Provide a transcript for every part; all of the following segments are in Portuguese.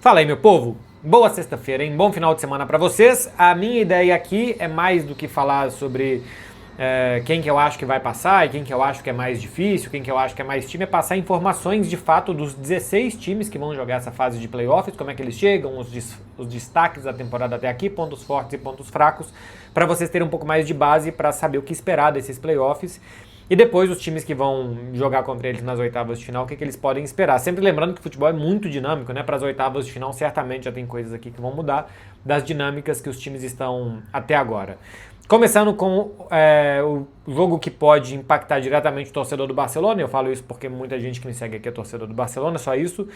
Fala aí, meu povo. Boa sexta-feira, hein? Bom final de semana pra vocês. A minha ideia aqui é mais do que falar sobre quem que eu acho que vai passar e quem que eu acho que é mais difícil, quem que eu acho que é mais time, é passar informações de fato dos 16 times que vão jogar essa fase de playoffs, como é que eles chegam, os destaques da temporada até aqui, pontos fortes e pontos fracos, pra vocês terem um pouco mais de base pra saber o que esperar desses playoffs. E depois os times que vão jogar contra eles nas oitavas de final, o que eles podem esperar. Sempre lembrando que o futebol é muito dinâmico, né? Para as oitavas de final, certamente já tem coisas aqui que vão mudar das dinâmicas que os times estão até agora. Começando com o jogo que pode impactar diretamente o torcedor do Barcelona, eu falo isso porque muita gente que me segue aqui é torcedor do Barcelona, só isso.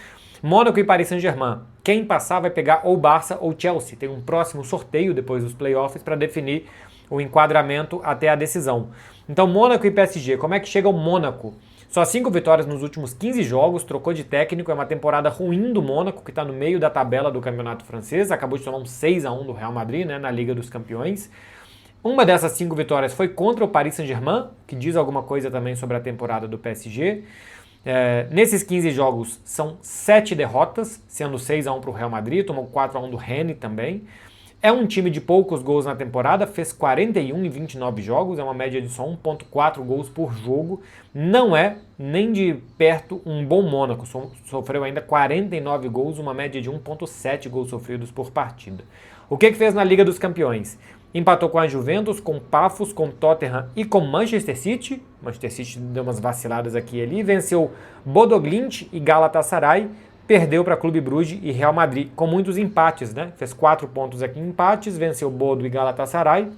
Mônaco e Paris Saint-Germain. Quem passar vai pegar ou Barça ou Chelsea. Tem um próximo sorteio depois dos playoffs para definir o enquadramento até a decisão. Então, Mônaco e PSG, como é que chega o Mônaco? Só 5 vitórias nos últimos 15 jogos, trocou de técnico, é uma temporada ruim do Mônaco, que está no meio da tabela do campeonato francês, acabou de tomar um 6-1 do Real Madrid, né, na Liga dos Campeões. Uma dessas 5 vitórias foi contra o Paris Saint-Germain, que diz alguma coisa também sobre a temporada do PSG. Nesses 15 jogos são 7 derrotas, sendo 6-1 para o Real Madrid, tomou 4-1 do Rennes também. É um time de poucos gols na temporada, fez 41 em 29 jogos, é uma média de só 1,4 gols por jogo. Não é nem de perto um bom Mônaco, sofreu ainda 49 gols, uma média de 1,7 gols sofridos por partida. O que fez na Liga dos Campeões? Empatou com a Juventus, com Pafos, com Tottenham e com Manchester City. Manchester City deu umas vaciladas aqui e ali, venceu Bodo Glimt e Galatasaray. Perdeu para Clube Brugge e Real Madrid, com muitos empates, né? Fez 4 pontos aqui em empates, venceu Bodo e Galatasaray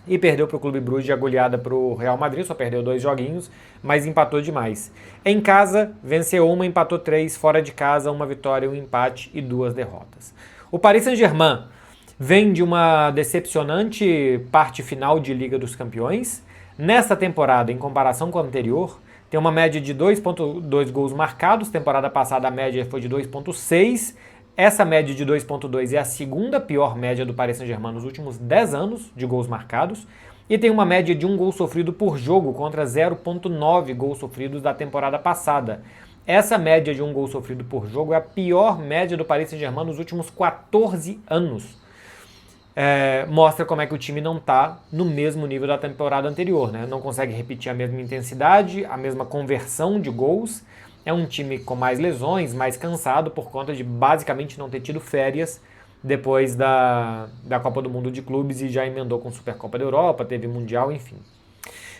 e perdeu para o Clube Brugge a goleada para o Real Madrid, só perdeu 2 joguinhos, mas empatou demais. Em casa, venceu uma, empatou 3, fora de casa, uma vitória, um empate e 2 derrotas. O Paris Saint-Germain vem de uma decepcionante parte final de Liga dos Campeões. Nesta temporada, em comparação com a anterior, tem uma média de 2,2 gols marcados, temporada passada a média foi de 2,6. Essa média de 2,2 é a segunda pior média do Paris Saint-Germain nos últimos 10 anos de gols marcados. E tem uma média de 1 gol sofrido por jogo contra 0,9 gols sofridos da temporada passada. Essa média de 1 gol sofrido por jogo é a pior média do Paris Saint-Germain nos últimos 14 anos. Mostra como é que o time não está no mesmo nível da temporada anterior, né? Não consegue repetir a mesma intensidade, a mesma conversão de gols. É um time com mais lesões, mais cansado por conta de basicamente não ter tido férias depois da Copa do Mundo de Clubes e já emendou com Supercopa da Europa, teve Mundial, enfim.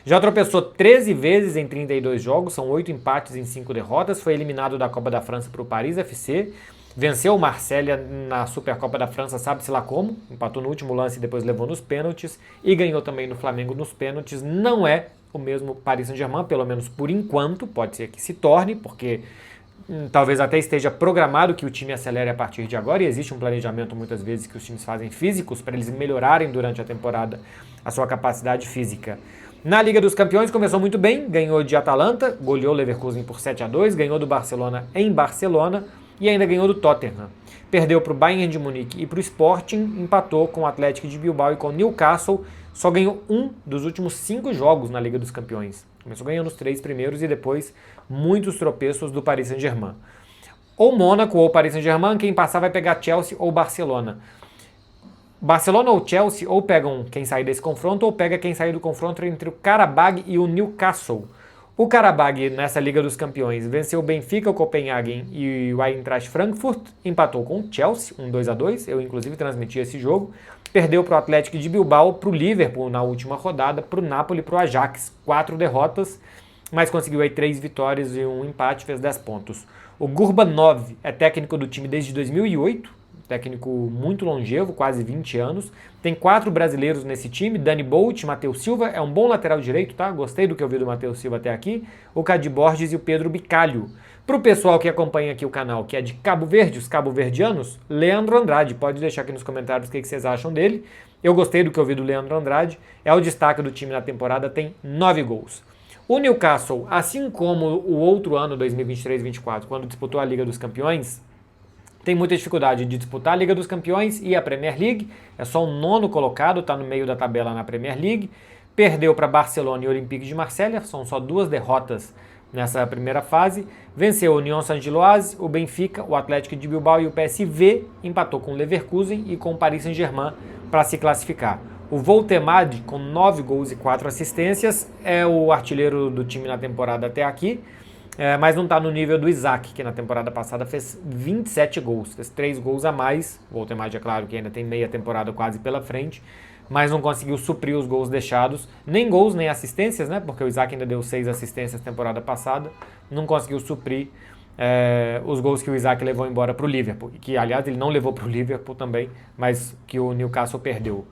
Já tropeçou 13 vezes em 32 jogos, são 8 empates em 5 derrotas, foi eliminado da Copa da França para o Paris FC, venceu o Marselha na Supercopa da França, sabe-se lá como, empatou no último lance e depois levou nos pênaltis, e ganhou também no Flamengo nos pênaltis. Não é o mesmo Paris Saint-Germain, pelo menos por enquanto, pode ser que se torne, porque talvez até esteja programado que o time acelere a partir de agora, e existe um planejamento muitas vezes que os times fazem físicos para eles melhorarem durante a temporada a sua capacidade física. Na Liga dos Campeões começou muito bem, ganhou de Atalanta, goleou o Leverkusen por 7-2, ganhou do Barcelona em Barcelona, e ainda ganhou do Tottenham. Perdeu para o Bayern de Munique e para o Sporting, empatou com o Atlético de Bilbao e com o Newcastle, só ganhou 1 dos últimos 5 jogos na Liga dos Campeões. Começou ganhando os 3 primeiros e depois muitos tropeços do Paris Saint-Germain. Ou Mônaco ou Paris Saint-Germain, quem passar vai pegar Chelsea ou Barcelona. Barcelona ou Chelsea ou pegam quem sair desse confronto ou pega quem sair do confronto entre o Qarabag e o Newcastle. O Qarabag, nessa Liga dos Campeões, venceu o Benfica, o Copenhagen e o Eintracht Frankfurt, empatou com o Chelsea, 2-2, eu inclusive transmiti esse jogo, perdeu para o Atlético de Bilbao, para o Liverpool na última rodada, para o Napoli e para o Ajax, 4 derrotas, mas conseguiu aí 3 vitórias e um empate, fez 10 pontos. O Gurbanov é técnico do time desde 2008, técnico muito longevo, quase 20 anos. Tem 4 brasileiros nesse time, Dani Bolt, Matheus Silva, é um bom lateral direito, tá? Gostei do que eu vi do Matheus Silva até aqui. O Cadi Borges e o Pedro Bicalho. Para o pessoal que acompanha aqui o canal, que é de Cabo Verde, os cabo-verdianos, Leandro Andrade, pode deixar aqui nos comentários o que vocês acham dele. Eu gostei do que eu vi do Leandro Andrade, é o destaque do time na temporada, tem 9 gols. O Newcastle, assim como o outro ano, 2023-24, quando disputou a Liga dos Campeões, tem muita dificuldade de disputar a Liga dos Campeões e a Premier League, é só o 9º colocado, está no meio da tabela na Premier League, perdeu para Barcelona e Olympique de Marselha, são só 2 derrotas nessa primeira fase. Venceu o Union Saint-Gilloise, o Benfica, o Atlético de Bilbao e o PSV. Empatou com o Leverkusen e com o Paris Saint-Germain para se classificar. O Voltemade, com 9 gols e 4 assistências, é o artilheiro do time na temporada até aqui, mas não está no nível do Isaac, que na temporada passada fez 27 gols, fez 3 gols a mais. O Voltemade, é claro que ainda tem meia temporada quase pela frente, mas não conseguiu suprir os gols deixados, nem gols nem assistências, né? Porque o Isaac ainda deu 6 assistências na temporada passada, não conseguiu suprir os gols que o Isaac levou embora para o Liverpool, que aliás ele não levou para o Liverpool também, mas que o Newcastle perdeu.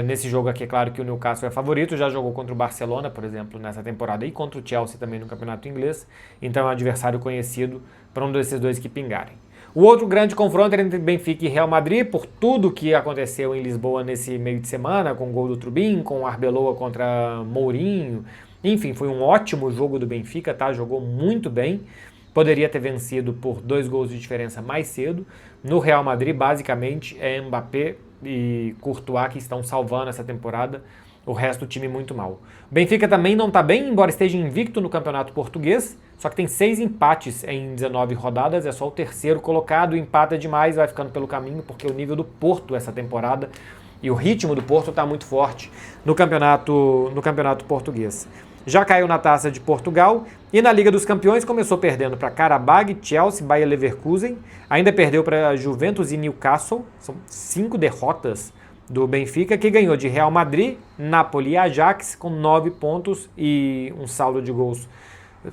Nesse jogo aqui é claro que o Newcastle é favorito, já jogou contra o Barcelona, por exemplo, nessa temporada, e contra o Chelsea também no campeonato inglês, então é um adversário conhecido para um desses dois que pingarem. O outro grande confronto era entre Benfica e Real Madrid, por tudo que aconteceu em Lisboa nesse meio de semana, com o gol do Trubin, com o Arbeloa contra Mourinho, enfim, foi um ótimo jogo do Benfica, tá? Jogou muito bem, poderia ter vencido por 2 gols de diferença mais cedo. No Real Madrid, basicamente, é Mbappé e Courtois que estão salvando essa temporada, o resto do time muito mal. O Benfica também não está bem, embora esteja invicto no campeonato português, só que tem 6 empates em 19 rodadas, é só o terceiro colocado, empata demais, vai ficando pelo caminho, porque o nível do Porto essa temporada e o ritmo do Porto está muito forte no campeonato português. Já caiu na Taça de Portugal e na Liga dos Campeões começou perdendo para Qarabag, Chelsea, Bayer Leverkusen, ainda perdeu para Juventus e Newcastle, são 5 derrotas do Benfica, que ganhou de Real Madrid, Napoli e Ajax com 9 pontos e um saldo de gols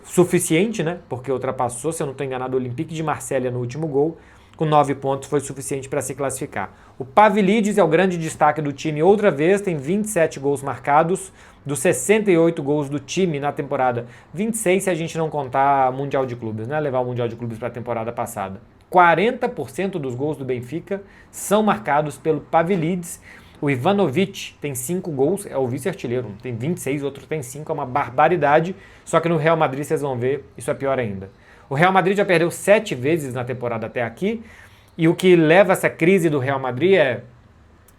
suficiente, né? Porque ultrapassou, se eu não estou enganado, o Olympique de Marselha no último gol, com 9 pontos foi suficiente para se classificar. O Pavlidis é o grande destaque do time outra vez, tem 27 gols marcados, dos 68 gols do time na temporada, 26 se a gente não contar Mundial de Clubes, né? Levar o Mundial de Clubes para a temporada passada. 40% dos gols do Benfica são marcados pelo Pavlidis. O Ivanovic tem 5 gols, é o vice-artilheiro, tem 26, outro tem 5, é uma barbaridade. Só que no Real Madrid, vocês vão ver, isso é pior ainda. O Real Madrid já perdeu 7 vezes na temporada até aqui, e o que leva essa crise do Real Madrid é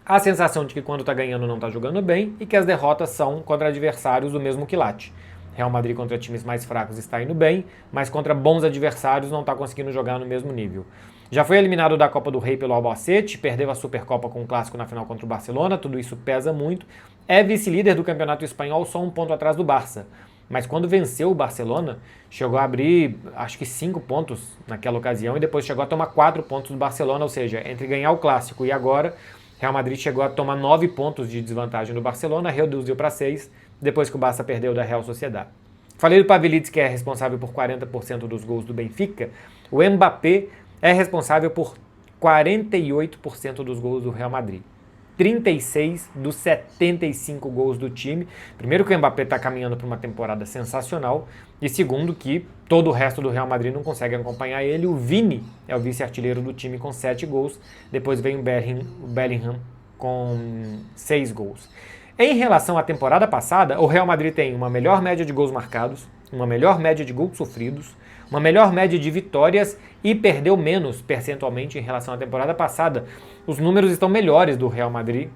a sensação de que quando está ganhando não está jogando bem, e que as derrotas são contra adversários do mesmo quilate. Real Madrid contra times mais fracos está indo bem, mas contra bons adversários não está conseguindo jogar no mesmo nível. Já foi eliminado da Copa do Rei pelo Albacete, perdeu a Supercopa com um clássico na final contra o Barcelona, tudo isso pesa muito. É vice-líder do Campeonato Espanhol, só 1 ponto atrás do Barça. Mas quando venceu o Barcelona, chegou a abrir, acho que 5 pontos naquela ocasião, e depois chegou a tomar 4 pontos do Barcelona, ou seja, entre ganhar o clássico e agora, Real Madrid chegou a tomar 9 pontos de desvantagem do Barcelona, reduziu para 6, depois que o Barça perdeu da Real Sociedad. Falei do Pavlidis, que é responsável por 40% dos gols do Benfica. O Mbappé é responsável por 48% dos gols do Real Madrid. 36 dos 75 gols do time. Primeiro que o Mbappé está caminhando para uma temporada sensacional, e segundo que todo o resto do Real Madrid não consegue acompanhar ele. O Vini é o vice-artilheiro do time com 7 gols, depois vem o Bellingham com 6 gols. Em relação à temporada passada, o Real Madrid tem uma melhor média de gols marcados, uma melhor média de gols sofridos, uma melhor média de vitórias e perdeu menos percentualmente em relação à temporada passada. Os números estão melhores do Real Madrid,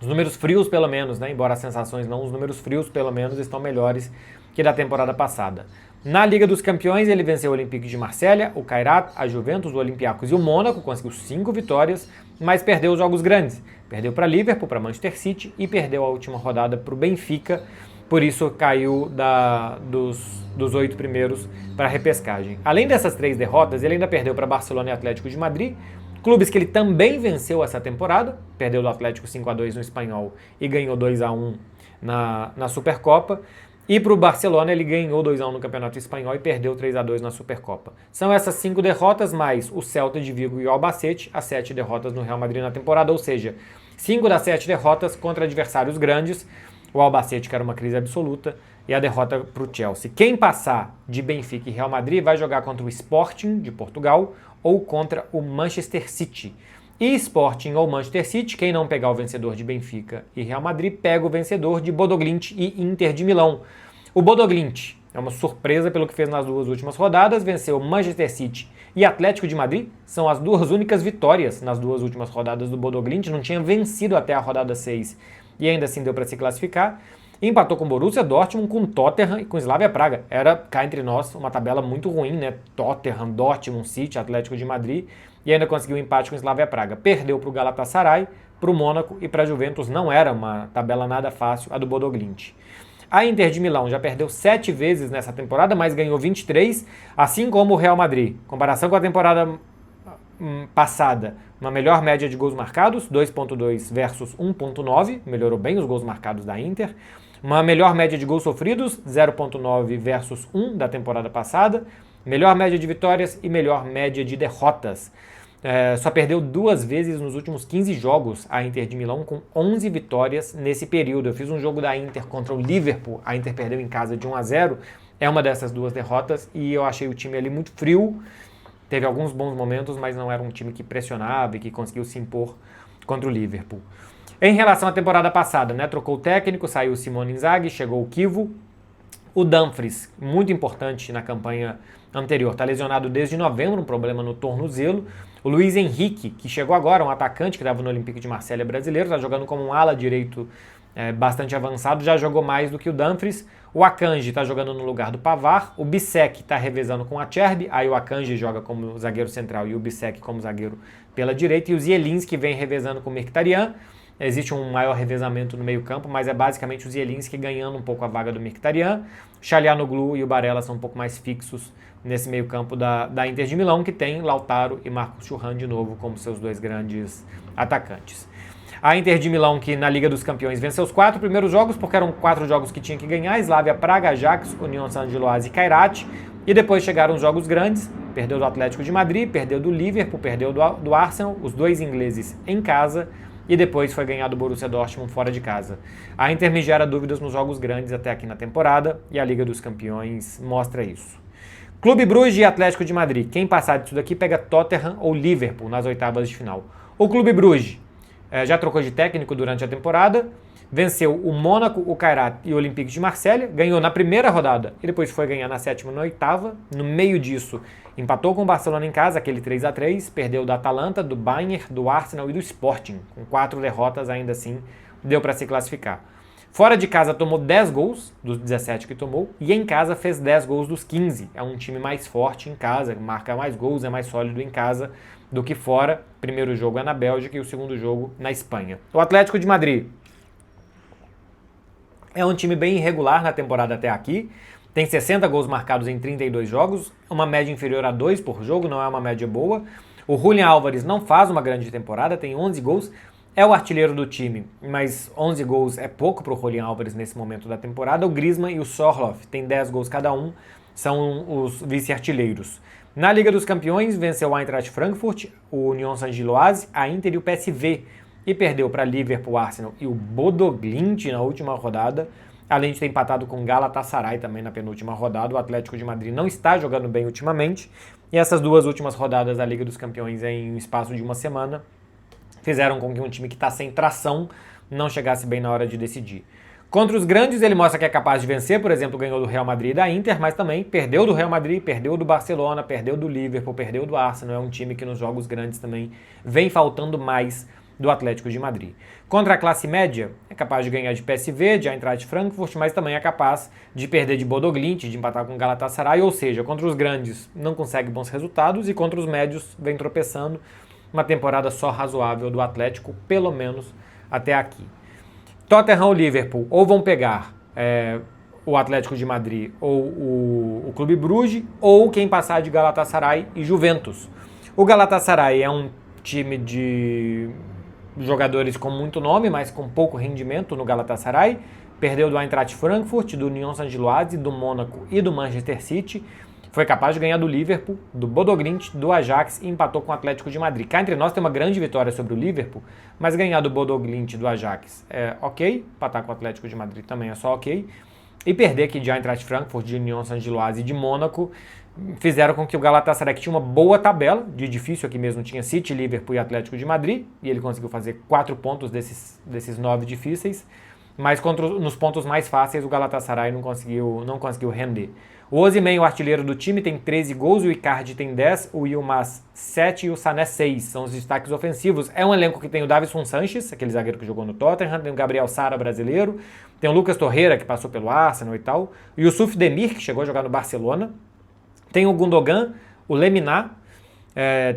os números frios pelo menos, né? Embora as sensações não, os números frios pelo menos estão melhores que da temporada passada. Na Liga dos Campeões ele venceu o Olympique de Marselha, o Kairat, a Juventus, o Olympiacos e o Mônaco, conseguiu 5 vitórias, mas perdeu os jogos grandes. Perdeu para Liverpool, para Manchester City e perdeu a última rodada para o Benfica, por isso caiu dos 8 primeiros para a repescagem. Além dessas 3 derrotas, ele ainda perdeu para Barcelona e Atlético de Madrid, clubes que ele também venceu essa temporada, perdeu do Atlético 5-2 no Espanhol e ganhou 2-1 na Supercopa. E para o Barcelona ele ganhou 2-1 no Campeonato Espanhol e perdeu 3-2 na Supercopa. São essas 5 derrotas, mais o Celta de Vigo e o Albacete, as 7 derrotas no Real Madrid na temporada, ou seja, 5 das 7 derrotas contra adversários grandes, o Albacete que era uma crise absoluta, e a derrota para o Chelsea. Quem passar de Benfica e Real Madrid vai jogar contra o Sporting de Portugal ou contra o Manchester City. E Sporting ou Manchester City, quem não pegar o vencedor de Benfica e Real Madrid, pega o vencedor de Bodoglimt e Inter de Milão. O Bodoglimt é uma surpresa pelo que fez nas 2 últimas rodadas, venceu Manchester City e Atlético de Madrid, são as 2 únicas vitórias nas 2 últimas rodadas do Bodoglimt, não tinha vencido até a rodada 6 e ainda assim deu para se classificar. Empatou com o Borussia Dortmund, com o Tottenham e com o Slavia Praga. Era, cá entre nós, uma tabela muito ruim, né? Tottenham, Dortmund, City, Atlético de Madrid, e ainda conseguiu um empate com o Slavia Praga. Perdeu para o Galatasaray, para o Mônaco e para a Juventus. Não era uma tabela nada fácil, a do Bodo Glimt. A Inter de Milão já perdeu 7 vezes nessa temporada, mas ganhou 23, assim como o Real Madrid. Em comparação com a temporada passada, uma melhor média de gols marcados, 2.2 versus 1.9, melhorou bem os gols marcados da Inter. Uma melhor média de gols sofridos, 0.9 versus 1 da temporada passada. Melhor média de vitórias e melhor média de derrotas. Só perdeu 2 vezes nos últimos 15 jogos a Inter de Milão, com 11 vitórias nesse período. Eu fiz um jogo da Inter contra o Liverpool, a Inter perdeu em casa de 1-0, é uma dessas 2 derrotas, e eu achei o time ali muito frio. Teve alguns bons momentos, mas não era um time que pressionava e que conseguiu se impor contra o Liverpool. Em relação à temporada passada, né, trocou o técnico, saiu o Simone Inzaghi, chegou o Kivu. O Dumfries, muito importante na campanha anterior, está lesionado desde novembro, um problema no tornozelo. O Luiz Henrique, que chegou agora, um atacante que estava no Olympique de Marselha brasileiro, está jogando como um ala direito bastante avançado, já jogou mais do que o Dumfries. O Akanji está jogando no lugar do Pavard. O Bissek está revezando com o Acerbi, aí o Akanji joga como zagueiro central e o Bissek como zagueiro pela direita. E o Zielinski vem revezando com o Mkhitaryan. Existe um maior revezamento no meio campo, mas é basicamente o Zielinski ganhando um pouco a vaga do Mkhitaryan. O Çalhanoğlu e o Barella são um pouco mais fixos nesse meio campo da Inter de Milão, que tem Lautaro e Marcos Thuram de novo como seus 2 grandes atacantes. A Inter de Milão, que na Liga dos Campeões venceu os 4 primeiros jogos, porque eram 4 jogos que tinha que ganhar: Slavia Praga, Ajax, União Saint-Gilloise e Kairat. E depois chegaram os jogos grandes, perdeu do Atlético de Madrid, perdeu do Liverpool, perdeu do Arsenal, os 2 ingleses em casa, e depois foi ganhar do Borussia Dortmund fora de casa. A Inter me gera dúvidas nos jogos grandes até aqui na temporada, e a Liga dos Campeões mostra isso. Clube Bruges e Atlético de Madrid. Quem passar disso daqui pega Tottenham ou Liverpool nas oitavas de final. O Clube Bruges já trocou de técnico durante a temporada, venceu o Mônaco, o Kairat e o Olympique de Marselha, ganhou na primeira rodada e depois foi ganhar na 7ª e na 8ª. No meio disso, empatou com o Barcelona em casa, aquele 3-3, perdeu do Atalanta, do Bayern, do Arsenal e do Sporting. Com 4 derrotas, ainda assim, deu para se classificar. Fora de casa tomou 10 gols dos 17 que tomou, e em casa fez 10 gols dos 15. É um time mais forte em casa, marca mais gols, é mais sólido em casa do que fora. Primeiro jogo é na Bélgica e o segundo jogo na Espanha. O Atlético de Madrid é um time bem irregular na temporada até aqui. Tem 60 gols marcados em 32 jogos, uma média inferior a 2 por jogo, não é uma média boa. O Julián Álvares não faz uma grande temporada, tem 11 gols, é o artilheiro do time, mas 11 gols é pouco para o Julián Álvares nesse momento da temporada. O Griezmann e o Sorloth têm 10 gols cada um, são os vice-artilheiros. Na Liga dos Campeões, venceu o Eintracht Frankfurt, o União Saint-Gilloise, a Inter e o PSV, e perdeu para Liverpool, Arsenal e o Bodo Glimt na última rodada, além de ter empatado com o Galatasaray também na penúltima rodada. O Atlético de Madrid não está jogando bem ultimamente, e essas 2 últimas rodadas da Liga dos Campeões em um espaço de uma semana fizeram com que um time que está sem tração não chegasse bem na hora de decidir. Contra os grandes, ele mostra que é capaz de vencer, por exemplo, ganhou do Real Madrid e da Inter, mas também perdeu do Real Madrid, perdeu do Barcelona, perdeu do Liverpool, perdeu do Arsenal. É um time que nos jogos grandes também vem faltando mais do Atlético de Madrid. Contra a classe média, é capaz de ganhar de PSV, de Eintracht Frankfurt, mas também é capaz de perder de Bodo Glimt, de empatar com o Galatasaray, ou seja, contra os grandes não consegue bons resultados e contra os médios vem tropeçando. Uma temporada só razoável do Atlético, pelo menos até aqui. Tottenham ou Liverpool ou vão pegar o Atlético de Madrid ou o Clube Bruges, ou quem passar de Galatasaray e Juventus. O Galatasaray é um time de jogadores com muito nome, mas com pouco rendimento no Galatasaray. Perdeu do Eintracht Frankfurt, do União Saint-Gilloise, do Mônaco e do Manchester City. Foi capaz de ganhar do Liverpool, do Bodo Glimt, do Ajax e empatou com o Atlético de Madrid. Cá entre nós tem uma grande vitória sobre o Liverpool, mas ganhar do Bodo Glimt e do Ajax é ok, empatar com o Atlético de Madrid também é só ok. E perder aqui de Eintracht Frankfurt, de União Saint-Gilloise e de Mônaco fizeram com que o Galatasaray, que tinha uma boa tabela, de difícil aqui mesmo, tinha City, Liverpool e Atlético de Madrid, e ele conseguiu fazer 4 pontos desses 9 difíceis, mas nos pontos mais fáceis o Galatasaray não conseguiu render. O Osimhen, o artilheiro do time, tem 13 gols, o Icardi tem 10, o Yilmaz 7 e o Sané 6, são os destaques ofensivos. É um elenco que tem o Davinson Sanches, aquele zagueiro que jogou no Tottenham, tem o Gabriel Sara, brasileiro, tem o Lucas Torreira, que passou pelo Arsenal e tal, o Yusuf Demir, que chegou a jogar no Barcelona, tem o Gundogan, o Lemina,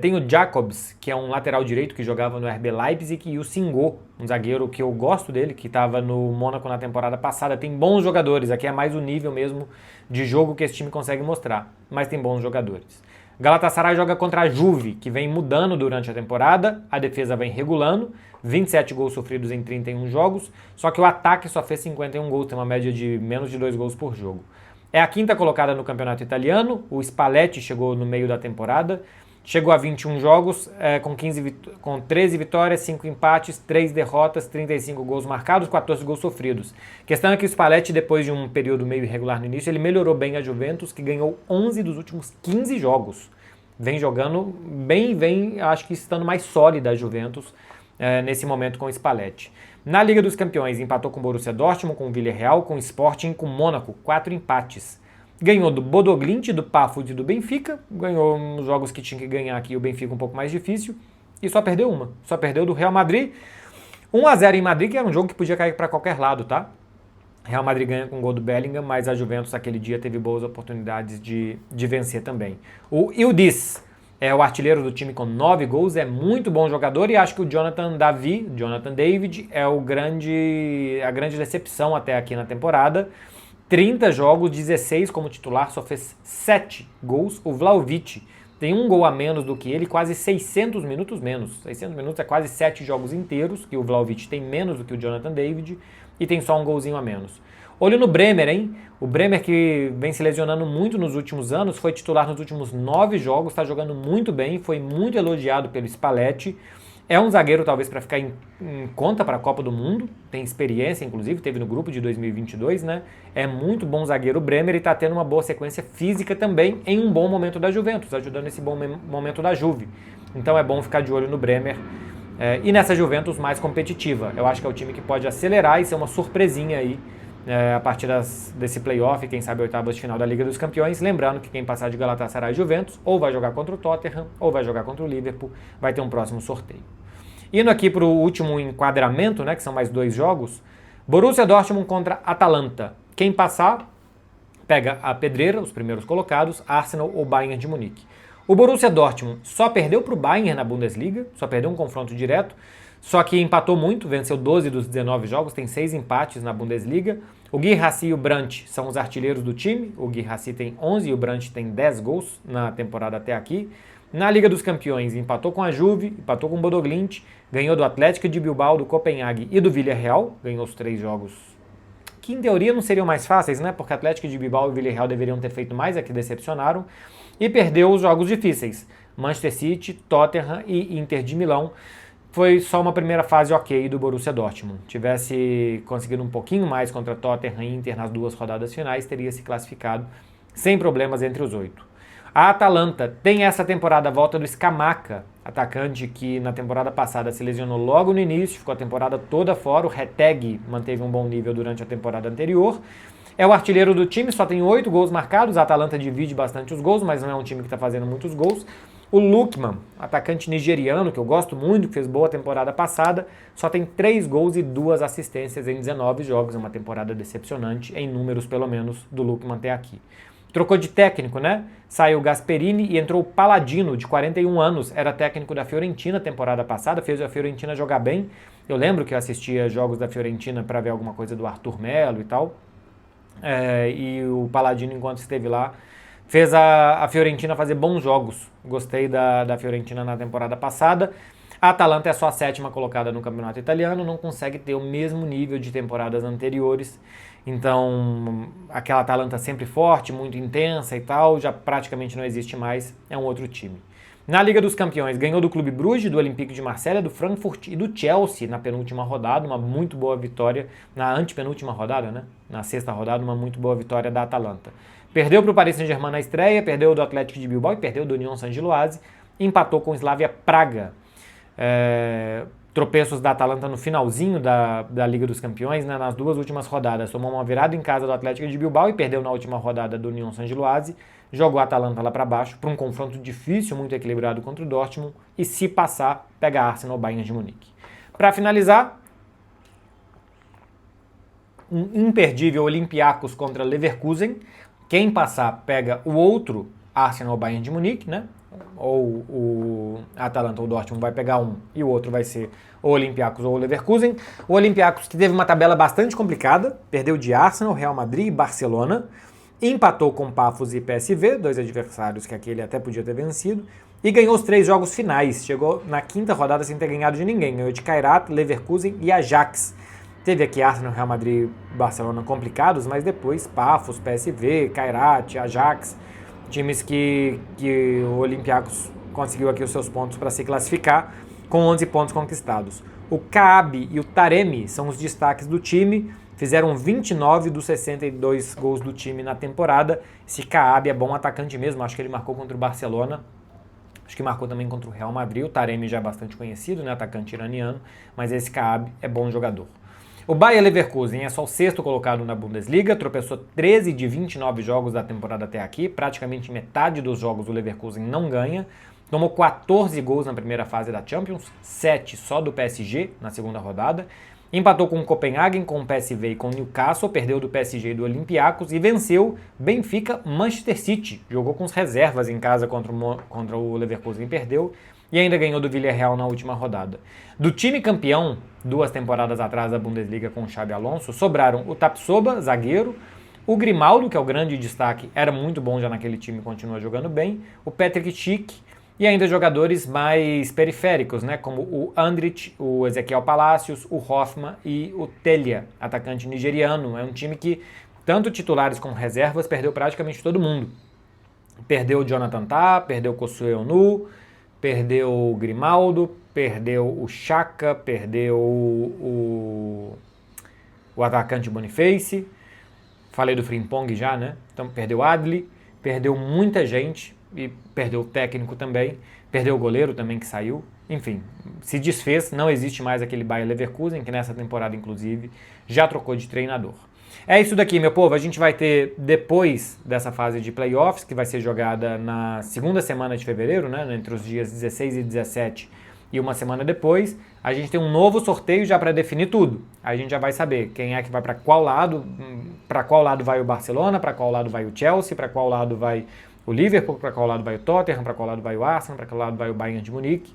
tem o Jacobs, que é um lateral direito que jogava no RB Leipzig, e o Singo, um zagueiro que eu gosto dele, que estava no Mônaco na temporada passada. Tem bons jogadores, aqui é mais o nível mesmo de jogo que esse time consegue mostrar, mas tem bons jogadores. Galatasaray joga contra a Juve, que vem mudando durante a temporada, a defesa vem regulando, 27 gols sofridos em 31 jogos, só que o ataque só fez 51 gols, tem uma média de menos de 2 gols por jogo. É a quinta colocada no campeonato italiano, o Spalletti chegou no meio da temporada, chegou a 21 jogos, com 13 vitórias, 5 empates, 3 derrotas, 35 gols marcados, 14 gols sofridos. A questão é que o Spalletti, depois de um período meio irregular no início, ele melhorou bem a Juventus, que ganhou 11 dos últimos 15 jogos. Vem jogando bem, acho que estando mais sólida a Juventus nesse momento com o Spalletti. Na Liga dos Campeões, empatou com o Borussia Dortmund, com o Villarreal, com o Sporting, com o Mônaco, 4 empates. Ganhou do Bodo Glimt, do Pafud e do Benfica, ganhou os jogos que tinha que ganhar aqui, o Benfica um pouco mais difícil, e só perdeu uma, só perdeu do Real Madrid, 1-0 em Madrid, que era um jogo que podia cair para qualquer lado, tá? Real Madrid ganha com o gol do Bellingham, mas a Juventus aquele dia teve boas oportunidades de vencer também. O Yildiz é o artilheiro do time com 9 gols, é muito bom jogador, e acho que o Jonathan David, é a grande decepção até aqui na temporada. 30 jogos, 16 como titular, só fez 7 gols. O Vlahovic tem um gol a menos do que ele, quase 600 minutos menos. 600 minutos é quase 7 jogos inteiros, que o Vlahovic tem menos do que o Jonathan David, e tem só um golzinho a menos. Olho no Bremer, hein? O Bremer, que vem se lesionando muito nos últimos anos, foi titular nos últimos 9 jogos, está jogando muito bem, foi muito elogiado pelo Spalletti. É um zagueiro talvez para ficar em conta para a Copa do Mundo, tem experiência, inclusive, teve no grupo de 2022, né? É muito bom zagueiro o Bremer e está tendo uma boa sequência física também em um bom momento da Juventus, ajudando esse bom momento da Juve. Então é bom ficar de olho no Bremer e nessa Juventus mais competitiva. Eu acho que é o time que pode acelerar e ser uma surpresinha aí a partir desse playoff, quem sabe oitavas de final da Liga dos Campeões. Lembrando que quem passar de Galatasaray e Juventus ou vai jogar contra o Tottenham ou vai jogar contra o Liverpool, vai ter um próximo sorteio. Indo aqui para o último enquadramento, né, que são mais 2 jogos, Borussia Dortmund contra Atalanta. Quem passar, pega a pedreira, os primeiros colocados, Arsenal ou Bayern de Munique. O Borussia Dortmund só perdeu para o Bayern na Bundesliga, só perdeu um confronto direto, só que empatou muito, venceu 12 dos 19 jogos, tem 6 empates na Bundesliga. O Guirassy e o Brandt são os artilheiros do time, o Guirassy tem 11 e o Brandt tem 10 gols na temporada até aqui. Na Liga dos Campeões, empatou com a Juve, empatou com o Bodo Glimt, ganhou do Atlético de Bilbao, do Copenhague e do Villarreal, ganhou os 3 jogos que em teoria não seriam mais fáceis, né? Porque Atlético de Bilbao e Villarreal deveriam ter feito mais, é que decepcionaram, e perdeu os jogos difíceis, Manchester City, Tottenham e Inter de Milão. Foi só uma primeira fase ok do Borussia Dortmund. Tivesse conseguido um pouquinho mais contra Tottenham e Inter nas 2 rodadas finais, teria se classificado sem problemas entre os 8. A Atalanta tem essa temporada a volta do Scamacca, atacante que na temporada passada se lesionou logo no início, ficou a temporada toda fora. O Retegui manteve um bom nível durante a temporada anterior. É o artilheiro do time, só tem 8 gols marcados. A Atalanta divide bastante os gols, mas não é um time que está fazendo muitos gols. O Lookman, atacante nigeriano, que eu gosto muito, que fez boa temporada passada, só tem 3 gols e 2 assistências em 19 jogos. É uma temporada decepcionante, em números pelo menos, do Lookman até aqui. Trocou de técnico, né? Saiu o Gasperini e entrou o Palladino, de 41 anos. Era técnico da Fiorentina temporada passada, fez a Fiorentina jogar bem. Eu lembro que eu assistia jogos da Fiorentina para ver alguma coisa do Arthur Melo e tal. E o Palladino, enquanto esteve lá, fez a Fiorentina fazer bons jogos. Gostei da Fiorentina na temporada passada. A Atalanta é só a 7ª colocada no campeonato italiano, não consegue ter o mesmo nível de temporadas anteriores. Então, aquela Atalanta sempre forte, muito intensa e tal, já praticamente não existe mais, é um outro time. Na Liga dos Campeões, ganhou do Clube Bruges, do Olympique de Marselha, do Frankfurt e do Chelsea na penúltima rodada, uma muito boa vitória, na antepenúltima rodada, né? Na 6ª rodada, uma muito boa vitória da Atalanta. Perdeu para o Paris Saint-Germain na estreia, perdeu do Atlético de Bilbao e perdeu do Union Saint-Gilloise, empatou com o Slavia Praga. Tropeços da Atalanta no finalzinho da Liga dos Campeões, né, nas 2 últimas rodadas. Tomou uma virada em casa do Atlético de Bilbao e perdeu na última rodada do Union Saint-Gilloise. joga o Atalanta lá para baixo, para um confronto difícil, muito equilibrado contra o Dortmund, e se passar, pega Arsenal ou Bayern de Munique. Para finalizar, um imperdível Olympiacos contra Leverkusen. Quem passar pega o outro Arsenal ou Bayern de Munique, né? Ou o Atalanta ou o Dortmund vai pegar um e o outro vai ser o Olympiacos ou o Leverkusen. O Olympiacos que teve uma tabela bastante complicada, perdeu de Arsenal, Real Madrid e Barcelona, empatou com Pafos e PSV, dois adversários que aquele até podia ter vencido, e ganhou os 3 jogos finais. Chegou na quinta rodada sem ter ganhado de ninguém, ganhou de Kairat, Leverkusen e Ajax. Teve aqui Arsenal, Real Madrid e Barcelona complicados, mas depois Pafos, PSV, Kairat, Ajax, times que o Olympiacos conseguiu aqui os seus pontos para se classificar, com 11 pontos conquistados. O Kaabi e o Taremi são os destaques do time, fizeram 29 dos 62 gols do time na temporada. Esse Kaabi é bom atacante mesmo, acho que ele marcou contra o Barcelona, acho que marcou também contra o Real Madrid. O Taremi já é bastante conhecido, né, atacante iraniano, mas esse Kaabi é bom jogador. O Bayer Leverkusen é só o 6º colocado na Bundesliga, tropeçou 13 de 29 jogos da temporada até aqui, praticamente metade dos jogos o Leverkusen não ganha, tomou 14 gols na primeira fase da Champions, 7 só do PSG na segunda rodada, empatou com o Copenhagen, com o PSV e com o Newcastle, perdeu do PSG e do Olympiacos e venceu Benfica, Manchester City, jogou com as reservas em casa contra o Leverkusen e perdeu, e ainda ganhou do Villarreal na última rodada. Do time campeão, 2 temporadas atrás da Bundesliga com o Xabi Alonso, sobraram o Tapsoba, zagueiro, o Grimaldo, que é o grande destaque, era muito bom já naquele time e continua jogando bem, o Patrick Schick e ainda jogadores mais periféricos, né, como o Andrich, o Ezequiel Palacios, o Hoffman e o Telia, atacante nigeriano. É um time que, tanto titulares como reservas, perdeu praticamente todo mundo. Perdeu o Jonathan Tah, perdeu o Kosu Eonu, perdeu o Grimaldo, perdeu o Xhaka, perdeu o atacante Boniface, falei do Frimpong já, né? Então perdeu o Adli, perdeu muita gente e perdeu o técnico também, perdeu o goleiro também que saiu, enfim, se desfez, não existe mais aquele Bayer Leverkusen, que nessa temporada inclusive já trocou de treinador. É isso daqui, meu povo. A gente vai ter, depois dessa fase de playoffs, que vai ser jogada na segunda semana de fevereiro, né, entre os dias 16 e 17, e uma semana depois, a gente tem um novo sorteio já para definir tudo. A gente já vai saber quem é que vai para qual lado vai o Barcelona, para qual lado vai o Chelsea, para qual lado vai o Liverpool, para qual lado vai o Tottenham, para qual lado vai o Arsenal, para qual lado vai o Bayern de Munique,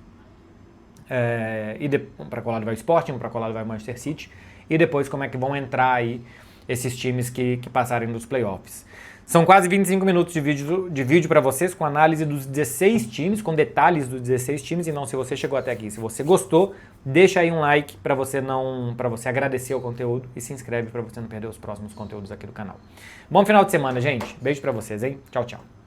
para qual lado vai o Sporting, para qual lado vai o Manchester City, e depois como é que vão entrar aí esses times que passarem dos playoffs. São quase 25 minutos de vídeo para vocês, com análise dos 16 times, com detalhes dos 16 times, e não, se você chegou até aqui, se você gostou, deixa aí um like para você agradecer o conteúdo e se inscreve para você não perder os próximos conteúdos aqui do canal. Bom final de semana, gente. Beijo para vocês, hein? Tchau, tchau.